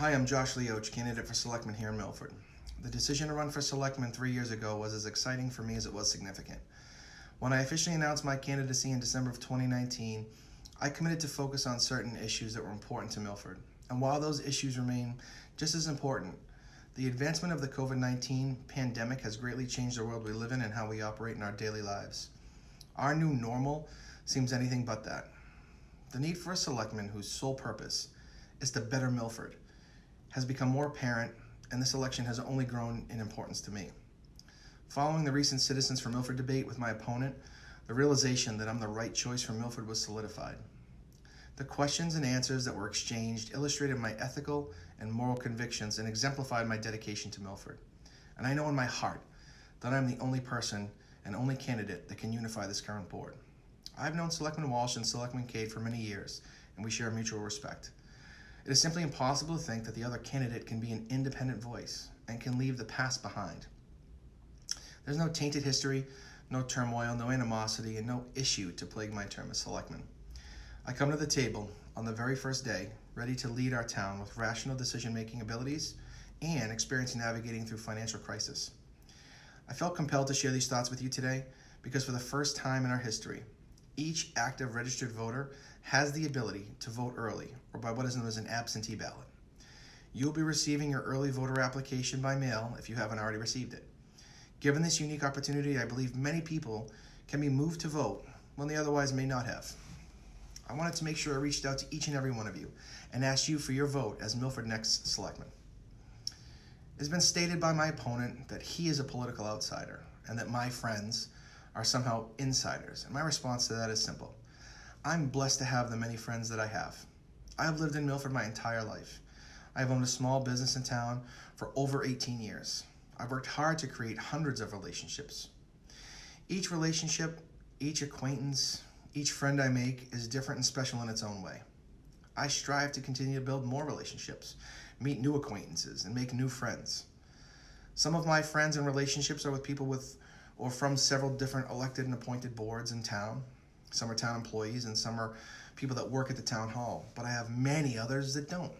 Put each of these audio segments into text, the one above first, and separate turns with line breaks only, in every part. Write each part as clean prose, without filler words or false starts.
Hi, I'm Joshua Lioce, candidate for Selectman here in Milford. The decision to run for Selectman 3 years ago was as exciting for me as it was significant. When I officially announced my candidacy in December of 2019, I committed to focus on certain issues that were important to Milford. And while those issues remain just as important, the advancement of the COVID-19 pandemic has greatly changed the world we live in and how we operate in our daily lives. Our new normal seems anything but that. The need for a selectman whose sole purpose is to better Milford has become more apparent, and this election has only grown in importance to me. Following the recent Citizens for Milford debate with my opponent, the realization that I'm the right choice for Milford was solidified. The questions and answers that were exchanged illustrated my ethical and moral convictions and exemplified my dedication to Milford. And I know in my heart that I'm the only person and only candidate that can unify this current board. I've known Selectman Walsh and Selectman Cade for many years, and we share mutual respect. It is simply impossible to think that the other candidate can be an independent voice and can leave the past behind. There's no tainted history, no turmoil, no animosity, and no issue to plague my term as selectman. I come to the table on the very first day, ready to lead our town with rational decision-making abilities and experience navigating through financial crisis. I felt compelled to share these thoughts with you today because for the first time in our history, each active registered voter has the ability to vote early, or by what is known as an absentee ballot. You'll be receiving your early voter application by mail if you haven't already received it. Given this unique opportunity, I believe many people can be moved to vote when they otherwise may not have. I wanted to make sure I reached out to each and every one of you and asked you for your vote as Milford next selectman. It's been stated by my opponent that he is a political outsider and that my friends are somehow insiders, and my response to that is simple. I'm blessed to have the many friends that I have. I have lived in Milford my entire life. I've owned a small business in town for over 18 years. I've worked hard to create hundreds of relationships. Each relationship, each acquaintance, each friend I make is different and special in its own way. I strive to continue to build more relationships, meet new acquaintances, and make new friends. Some of my friends and relationships are with people with or from several different elected and appointed boards in town. Some are town employees and some are people that work at the town hall, but I have many others that don't.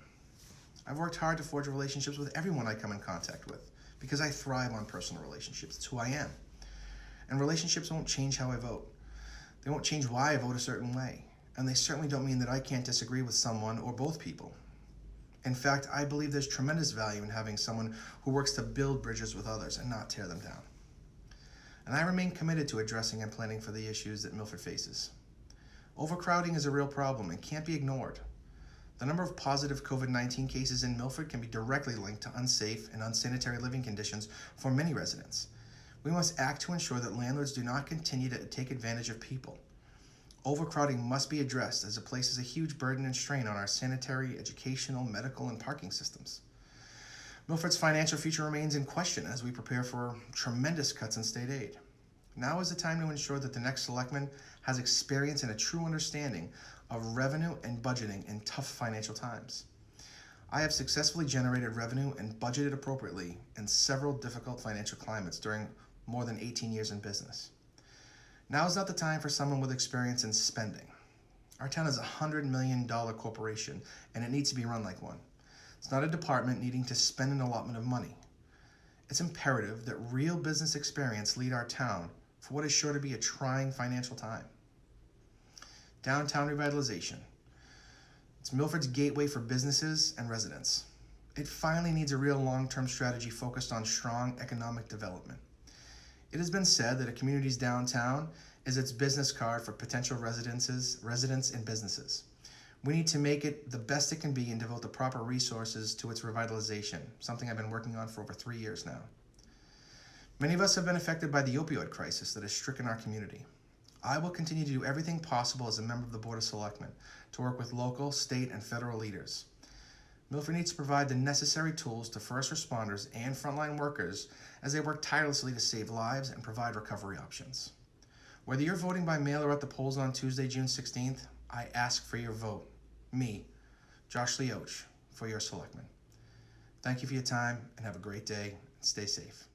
I've worked hard to forge relationships with everyone I come in contact with because I thrive on personal relationships. It's who I am. And relationships won't change how I vote. They won't change why I vote a certain way. And they certainly don't mean that I can't disagree with someone or both people. In fact, I believe there's tremendous value in having someone who works to build bridges with others and not tear them down. And I remain committed to addressing and planning for the issues that Milford faces. Overcrowding is a real problem and can't be ignored. The number of positive COVID-19 cases in Milford can be directly linked to unsafe and unsanitary living conditions for many residents. We must act to ensure that landlords do not continue to take advantage of people. Overcrowding must be addressed as it places a huge burden and strain on our sanitary, educational, medical, and parking systems. Milford's financial future remains in question as we prepare for tremendous cuts in state aid. Now is the time to ensure that the next selectman has experience and a true understanding of revenue and budgeting in tough financial times. I have successfully generated revenue and budgeted appropriately in several difficult financial climates during more than 18 years in business. Now is not the time for someone with experience in spending. Our town is a $100 million corporation and it needs to be run like one. It's not a department needing to spend an allotment of money. It's imperative that real business experience lead our town for what is sure to be a trying financial time. Downtown revitalization. It's Milford's gateway for businesses and residents. It finally needs a real long-term strategy focused on strong economic development. It has been said that a community's downtown is its business card for potential residents and businesses. We need to make it the best it can be and devote the proper resources to its revitalization, something I've been working on for over 3 years now. Many of us have been affected by the opioid crisis that has stricken our community. I will continue to do everything possible as a member of the Board of Selectmen to work with local, state, and federal leaders. Milford needs to provide the necessary tools to first responders and frontline workers as they work tirelessly to save lives and provide recovery options. Whether you're voting by mail or at the polls on Tuesday, June 16th, I ask for your vote. Me, Joshua Lioce, for your selectman. Thank you for your time and have a great day and stay safe.